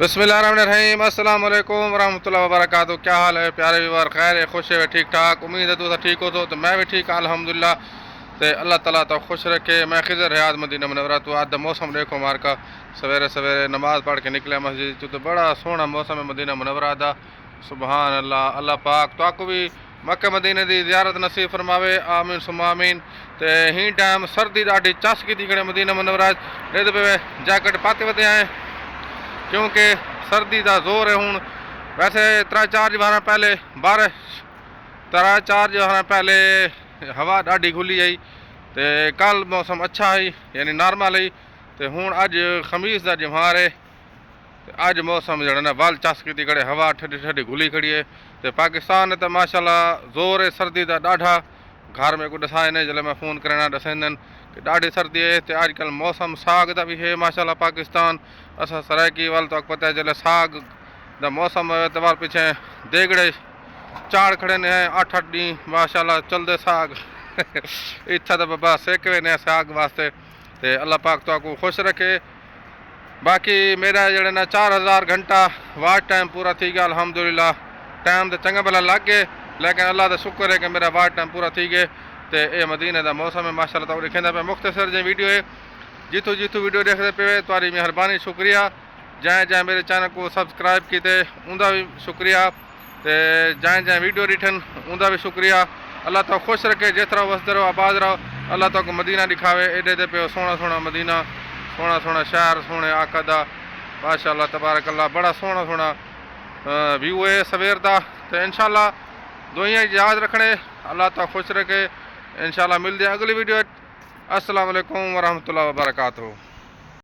बिस्मिल्लाहिर्रहमानिर्रहीम अस्सलाम वालेकुम वरहमतुल्लाहि वबरकातुहू। क्या हाल है प्यारे व्यूअर? खैर है, खुश है, ठीक ठाक। उम्मीद है तो ठीक हो तो मैं भी ठीक हाँ अल्हम्दुलिल्लाह। तो अल्लाह ताला तो खुश रखे। मैं खिजर रियाद मदीना मुनव्वरा तो आज मौसम देखो मार का सवेरे सवेरे नमाज पढ़ के निकले मस्जिद तो बड़ा सोहना मौसम है मदीना मुनव्वरा दा। सुबहान अल्लाह। अल्लाह पाक तो आपको भी मक्के मदीने की ज़ियारत नसीब फरमावे, आमीन सुम्मा आमीन। तो ही टाइम सर्दी ॾाढी चस की खड़े मदीना मुनव्वरा ॾेद पे जैकेट पाते वते आए क्योंकि सर्दी का जोर है। हूँ वैसे 3-4 बार पहले बारिश 3-4 बार पहले हवा ढी खुली आई तो कल मौसम अच्छा है यानी नॉर्मल है। तो हूँ अज खमीस का जमार है तो अज मौसम जड़ा ना बल चस की खड़े हवा ठंडी ठंडी खुली खड़ी है। तो पाकिस्तान तो माशाल्लाह जोर है सर्दी का ढा। घर में कोई दसा ने जल्द मैं फ़ोन करना दसेंदन कि ढी सर्दी है। तो अजकल मौसम साग का भी है माशाल्लाह पाकिस्तान। असा सरायकी वाल तो पता है चले साग का मौसम एतवार पीछे देगड़े चाड़ खड़े ने हैं 8-8 डी माशाल्लाह चलते साग इच्छा तो बाबा सेकवे ने साग वास्ते। तो अल्लाह पाक तो आपको खुश रखे। बाकी मेरा जड़े ना 4000 घंटा वाच टाइम पूरा थी गया अल्हम्दुलिल्लाह। टाइम तो चंगा भला लग गए लेकिन अल्लाह का शुक्र है कि मेरा वाच टाइम पूरा थी गए। तो ये मदीने का मौसम है माशाल्लाह तो दिखेंदा पे मुख्तसर जी वीडियो है। जितों जितों वीडियो देखते पे तुम्हारी मेहरबानी शुक्रिया। जैं जैं मेरे चैनल को सब्सक्राइब किए उनका भी शुक्रिया। तो जैं जैं वीडियो डिठन उनका भी शुक्रिया। अल्लाह तो खुश रखे जितना वसते रहो आबाद रहो। अल्लाह तो मदीना दिखावे एडे दे पे सोहना सोहना मदीना सोहना सोहना शहर सोहने आका दा माशाल्लाह तबारक अल्लाह बड़ा सोहना सोहना व्यू है सवेर का। तो इंशाल्लाह दुआएं याद रखने अल्लाह तो खुश रखे। इंशाल्लाह मिलते हैं अगली वीडियो। अस्सलाम वालेकुम वरहमतुल्लाहि वबरकातुहू।